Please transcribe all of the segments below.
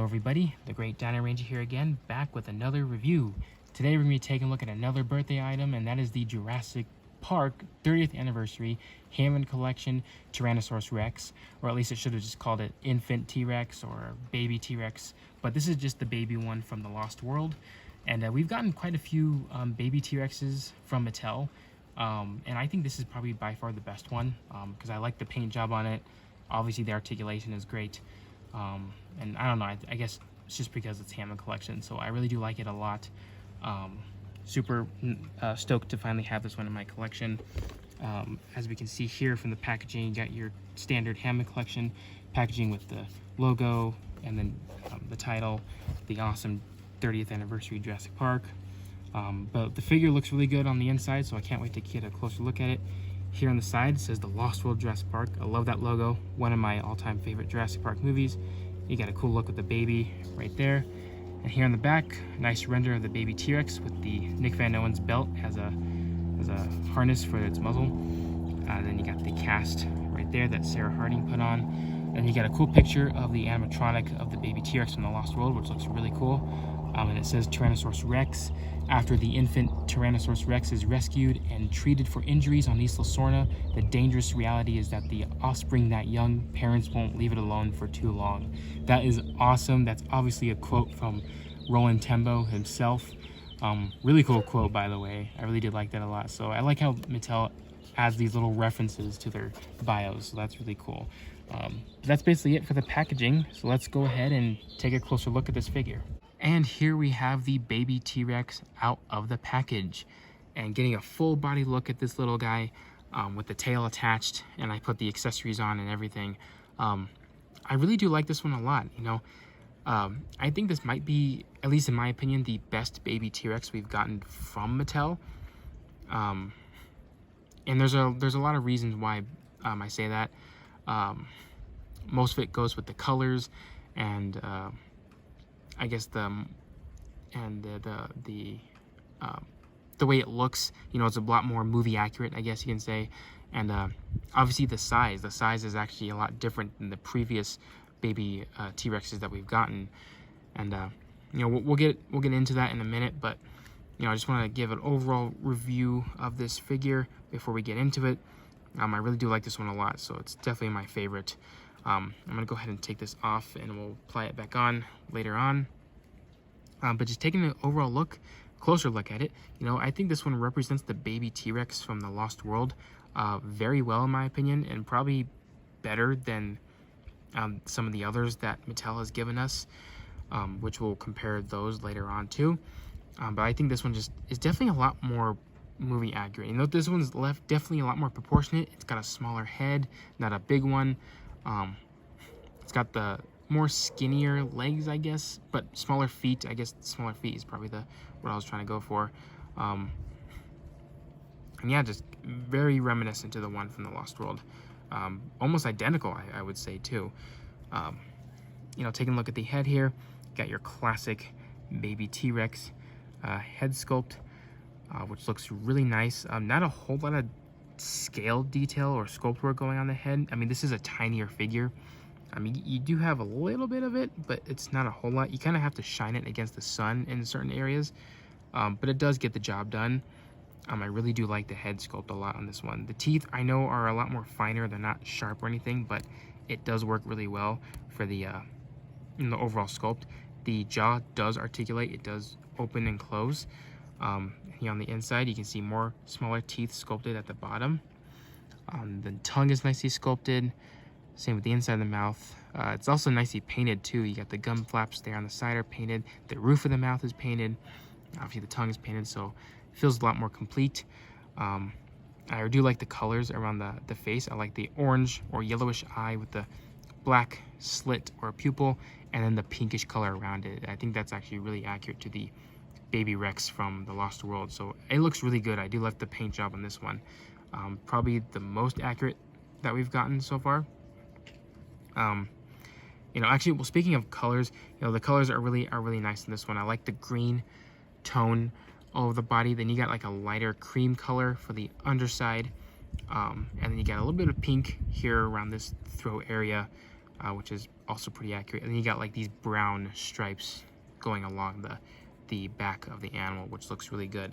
everybody, the Great Dino Ranger here again, back with another review. Today we're going to be taking a look at another birthday item, and that is the Jurassic Park 30th Anniversary Hammond Collection Tyrannosaurus Rex, or at least it should have just called it Infant T.rex or Baby T.rex, but this is just the baby one from the Lost World. And we've gotten quite a few baby T.rexes from Mattel, and I think this is probably by far the best one because I like the paint job on it. Obviously the articulation is great. And I don't know, I guess it's just because it's Hammond Collection, so I really do like it a lot. Super stoked to finally have this one in my collection. As we can see here from the packaging, you got your standard Hammond Collection packaging with the logo and then the title, the awesome 30th Anniversary Jurassic Park. But the figure looks really good on the inside, so I can't wait to get a closer look at it. Here on the side it says the Lost World Jurassic Park. I love that logo, one of my all-time favorite Jurassic Park movies. You got a cool look with the baby right there. And here on the back, nice render of the baby T-Rex with the Nick Van Owen's belt as a harness for its muzzle. Then you got the cast right there that Sarah Harding put on. Then you got a cool picture of the animatronic of the baby T-Rex from the Lost World, which looks really cool. And it says Tyrannosaurus Rex. After the infant Tyrannosaurus Rex is rescued and treated for injuries on Isla Sorna, the dangerous reality is that the offspring that young, parents won't leave it alone for too long. That is awesome. That's obviously a quote from Roland Tembo himself. Really cool quote, by the way. I really did like that a lot. So I like how Mattel adds these little references to their bios, so that's really cool. That's basically it for the packaging, so let's go ahead and take a closer look at this figure. And here we have the baby T-Rex out of the package and getting a full body look at this little guy with the tail attached, and I put the accessories on and everything. I really do like this one a lot, you know. I think this might be, at least in my opinion, the best baby T-Rex we've gotten from Mattel. And there's a lot of reasons why I say that. Most of it goes with the colors and I guess the way it looks. You know, it's a lot more movie accurate, I guess you can say. And obviously the size is actually a lot different than the previous baby T-Rexes that we've gotten. And you know, we'll get into that in a minute, but you know, I just want to give an overall review of this figure before we get into it. I really do like this one a lot, so it's definitely my favorite. I'm gonna go ahead and take this off and we'll apply it back on later on. But just taking an overall look, closer look at it, you know, I think this one represents the baby T-Rex from the Lost World very well, in my opinion, and probably better than some of the others that Mattel has given us, which we'll compare those later on too. But I think this one just is definitely a lot more movie accurate. You know, this one's definitely a lot more proportionate. It's got a smaller head, not a big one. It's got the more skinnier legs, I guess, but smaller feet. I guess smaller feet is probably what I was trying to go for. And yeah, just very reminiscent to the one from the Lost World. Almost identical, I would say too. You know, taking a look at the head here, got your classic baby T-Rex head sculpt, which looks really nice. Not a whole lot of scale detail or sculpt work going on the head. I mean, this is a tinier figure. I mean, you do have a little bit of it, but it's not a whole lot. You kind of have to shine it against the sun in certain areas, but it does get the job done. I really do like the head sculpt a lot on this one. The teeth, I know, are a lot more finer. They're not sharp or anything, but it does work really well for the overall sculpt. The jaw does articulate. It does open and close. Here on the inside, you can see more smaller teeth sculpted at the bottom. The tongue is nicely sculpted. Same with the inside of the mouth. It's also nicely painted too. You got the gum flaps there on the side are painted. The roof of the mouth is painted. Obviously the tongue is painted, so it feels a lot more complete. I do like the colors around the face. I like the orange or yellowish eye with the black slit or pupil, and then the pinkish color around it. I think that's actually really accurate to the baby Rex from the Lost World. So it looks really good. I do like the paint job on this one. Probably the most accurate that we've gotten so far. You know, actually, well, speaking of colors, you know, the colors are really nice in this one. I like the green tone of the body. Then you got like a lighter cream color for the underside, and then you got a little bit of pink here around this throat area. which is also pretty accurate. And then you got like these brown stripes going along the back of the animal, which looks really good.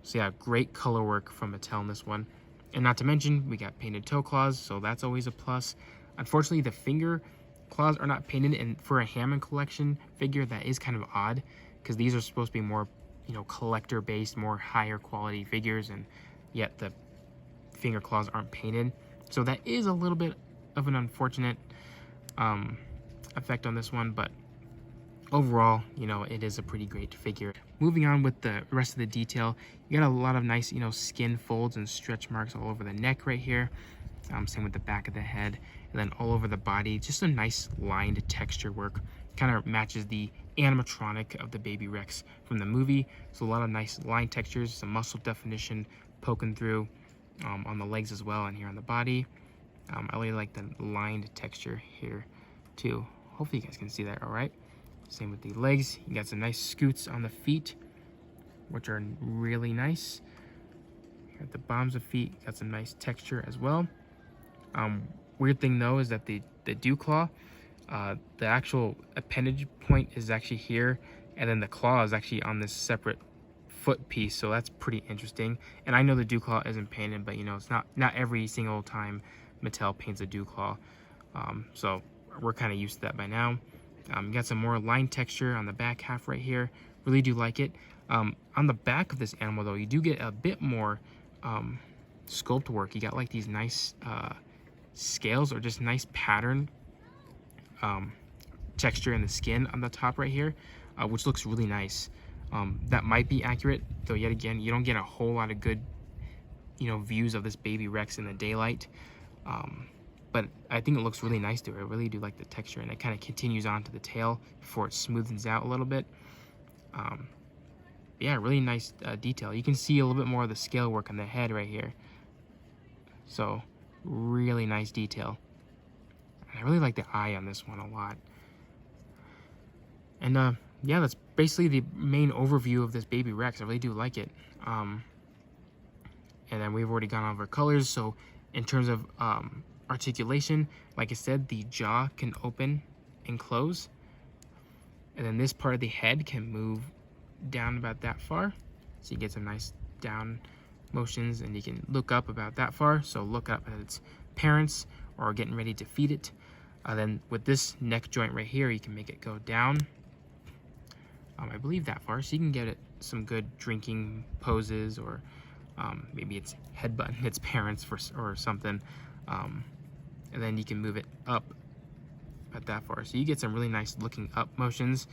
So yeah, great color work from Mattel in this one. And not to mention, we got painted toe claws, so that's always a plus. Unfortunately, the finger claws are not painted, and for a Hammond collection figure, that is kind of odd, because these are supposed to be more, you know, collector-based, more higher quality figures, and yet the finger claws aren't painted. So that is a little bit of an unfortunate effect on this one, but overall, you know, it is a pretty great figure. Moving on with the rest of the detail, you got a lot of nice, you know, skin folds and stretch marks all over the neck right here. Same with the back of the head, and then all over the body. Just a nice lined texture work. Kind of matches the animatronic of the Baby Rex from the movie. So a lot of nice line textures, some muscle definition poking through on the legs as well, and here on the body. I really like the lined texture here too. Hopefully you guys can see that all right. Same with the legs. You got some nice scoots on the feet, which are really nice. At the bottoms of feet, got some nice texture as well. Weird thing though is that the dew claw, the actual appendage point is actually here, and then the claw is actually on this separate foot piece, so that's pretty interesting. And I know the dew claw isn't painted, but you know, it's not every single time Mattel paints a dew claw, so we're kind of used to that by now. You got some more line texture on the back half right here. Really do like it. On the back of this animal though, you do get a bit more sculpt work. You got like these nice scales, or just nice pattern texture in the skin on the top right here, which looks really nice. That might be accurate, though yet again, you don't get a whole lot of good, you know, views of this Baby Rex in the daylight. But I think it looks really nice to it. I really do like the texture, and it kind of continues on to the tail before it smoothens out a little bit. Yeah, really nice detail. You can see a little bit more of the scale work on the head right here. So really nice detail. And I really like the eye on this one a lot. And yeah, that's basically the main overview of this Baby Rex. I really do like it. And then we've already gone over colors. So in terms of articulation, like I said, the jaw can open and close, and then this part of the head can move down about that far, so you get some nice down motions, and you can look up about that far, so look up at its parents or getting ready to feed it. Then with this neck joint right here, you can make it go down, I believe that far, so you can get it some good drinking poses, or maybe it's headbutting its parents or something. And then you can move it up at that far. So you get some really nice looking up motions,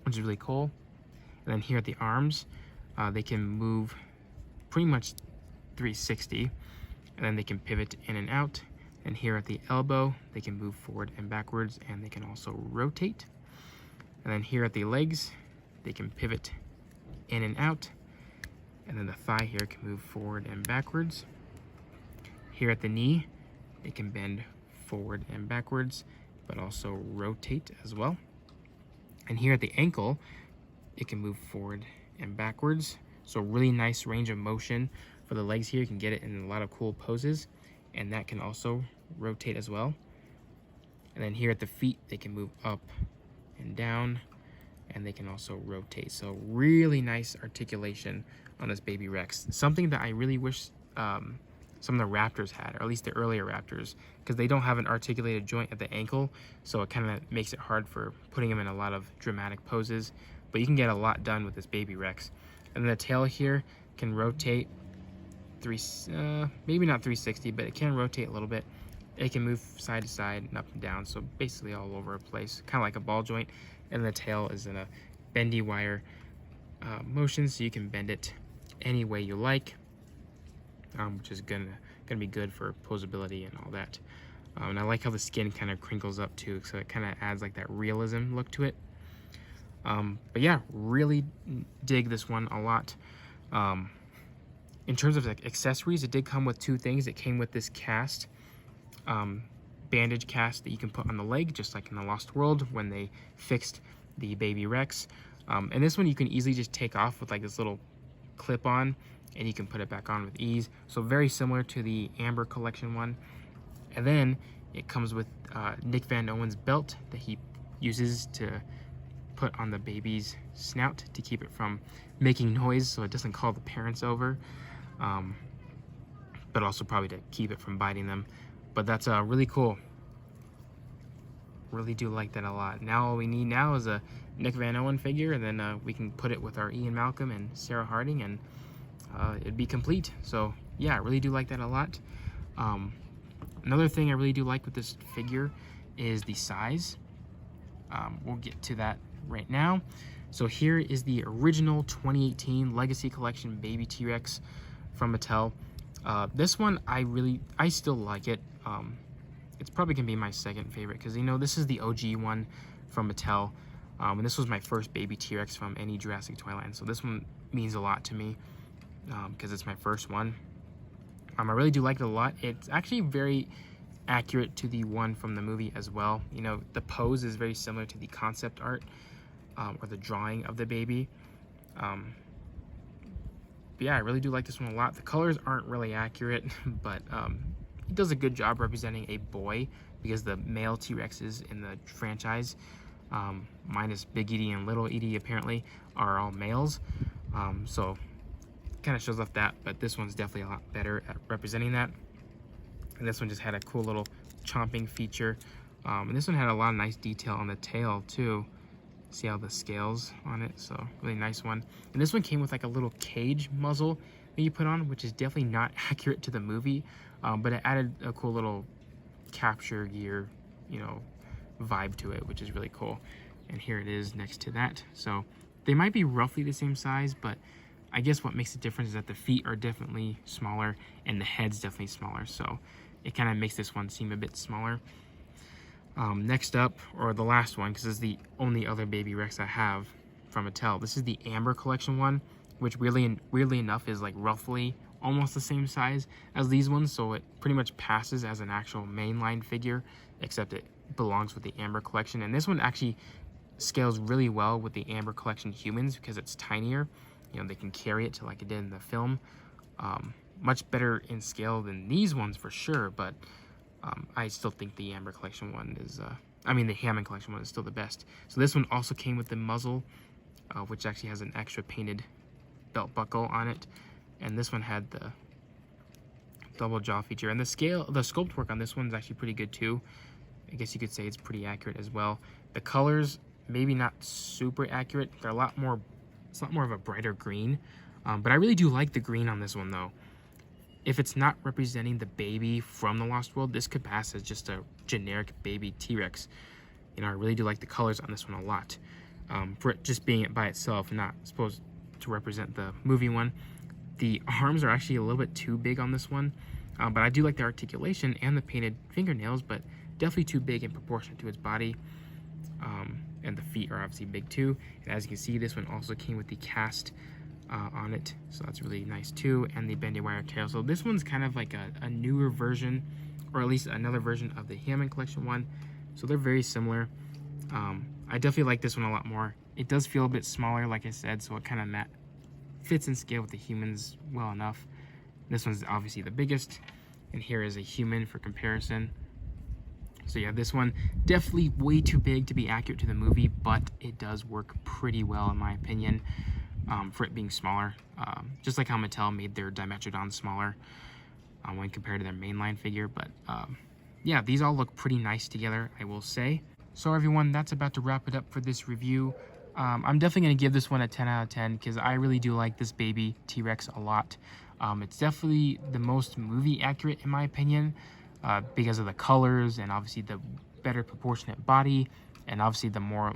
which is really cool. And then here at the arms, they can move pretty much 360, and then they can pivot in and out. And here at the elbow, they can move forward and backwards, and they can also rotate. And then here at the legs, they can pivot in and out. And then the thigh here can move forward and backwards. Here at the knee, it can bend forward and backwards, but also rotate as well. And here at the ankle, it can move forward and backwards. So really nice range of motion for the legs here. You can get it in a lot of cool poses, and that can also rotate as well. And then here at the feet, they can move up and down, and they can also rotate. So really nice articulation on this Baby Rex. Something that I really wish some of the Raptors had, or at least the earlier Raptors, because they don't have an articulated joint at the ankle, so it kind of makes it hard for putting them in a lot of dramatic poses. But you can get a lot done with this Baby Rex. And then the tail here can rotate maybe not 360, but it can rotate a little bit. It can move side to side and up and down, so basically all over a place, kind of like a ball joint. And the tail is in a bendy wire motion, so you can bend it any way you like, which is gonna be good for posability and all that. And I like how the skin kind of crinkles up too, so it kind of adds like that realism look to it. But yeah, really dig this one a lot. In terms of like accessories, it did come with two things. It came with this cast, bandage cast that you can put on the leg, just like in the Lost World when they fixed the Baby Rex. And this one you can easily just take off with like this little clip on, and you can put it back on with ease. So very similar to the Amber Collection one. And then It comes with Nick Van Owen's belt that he uses to put on the baby's snout to keep it from making noise so it doesn't call the parents over, but also probably to keep it from biting them. But that's really cool. Really do like that a lot. Now all we need now is a Nick Van Owen figure, and then we can put it with our Ian Malcolm and Sarah Harding, and it'd be complete. So yeah, I really do like that a lot. Another thing I really do like with this figure is the size. We'll get to that right now. So here is the original 2018 Legacy Collection Baby T-Rex from Mattel. This one I still like it. It's probably gonna be my second favorite because, you know, this is the OG one from Mattel, and this was my first baby T-Rex from any Jurassic toy line. So this one means a lot to me because it's my first one. I really do like it a lot. It's actually very accurate to the one from the movie as well. You know, the pose is very similar to the concept art or the drawing of the baby. But yeah, I really do like this one a lot. The colors aren't really accurate, but he does a good job representing a boy because the male T-Rexes in the franchise, minus Big Edie and Little Edie apparently, are all males. So kind of shows off that, but this one's definitely a lot better at representing that. And this one just had a cool little chomping feature. And this one had a lot of nice detail on the tail too. See all the scales on it, so really nice one. And this one came with like a little cage muzzle that you put on, which is definitely not accurate to the movie, but it added a cool little capture gear, you know, vibe to it, which is really cool. And here it is next to that. So they might be roughly the same size, but I guess what makes the difference is that the feet are definitely smaller and the head's definitely smaller. So it kind of makes this one seem a bit smaller. Next up, or the last one, because this is the only other Baby Rex I have from Mattel. This is the Amber Collection one, which weirdly enough is like roughly almost the same size as these ones. So it pretty much passes as an actual mainline figure, except it belongs with the Amber Collection. And this one actually scales really well with the Amber Collection humans because it's tinier. You know, they can carry it to like it did in the film. Much better in scale than these ones for sure, but I still think the Amber Collection one is, the Hammond Collection one is still the best. So this one also came with the muzzle, which actually has an extra painted belt buckle on it. And this one had the double jaw feature. And the sculpt work on this one is actually pretty good too. I guess you could say it's pretty accurate as well. The colors, maybe not super accurate. It's a lot more of a brighter green. But I really do like the green on this one though. If it's not representing the baby from the Lost World, this could pass as just a generic baby T-Rex. You know, I really do like the colors on this one a lot. For it just being it by itself, not supposed to represent the movie one. The arms are actually a little bit too big on this one, but I do like the articulation and the painted fingernails, but definitely too big in proportion to its body. And the feet are obviously big too. And as you can see, this one also came with the cast on it, so that's really nice too, and the bendy wire tail. So this one's kind of like a newer version, or at least another version of the Hammond Collection one, so they're very similar. I definitely like this one a lot more. It does feel a bit smaller, like I said, so it kind of fits in scale with the humans well enough. This one's obviously the biggest, and here is a human for comparison. So yeah, this one definitely way too big to be accurate to the movie, but it does work pretty well in my opinion. For it being smaller, just like how Mattel made their Dimetrodon smaller when compared to their mainline figure. But yeah, these all look pretty nice together, I will say. So everyone, that's about to wrap it up for this review. I'm definitely going to give this one a 10 out of 10 because I really do like this baby T-Rex a lot. It's definitely the most movie accurate in my opinion because of the colors and obviously the better proportionate body and obviously the more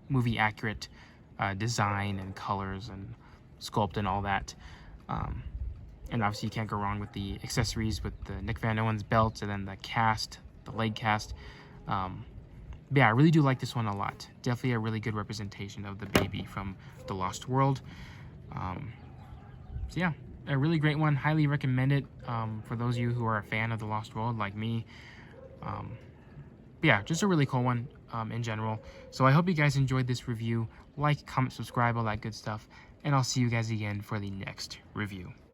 movie accurate design and colors and sculpt and all that. And obviously you can't go wrong with the accessories with the Nick Van Owen's belt and then the leg cast. But yeah, I really do like this one a lot. Definitely a really good representation of the baby from the Lost World. So yeah, a really great one. Highly recommend it for those of you who are a fan of the Lost World like me. But yeah, just a really cool one in general. So I hope you guys enjoyed this review. Like, comment, subscribe, all that good stuff. And I'll see you guys again for the next review.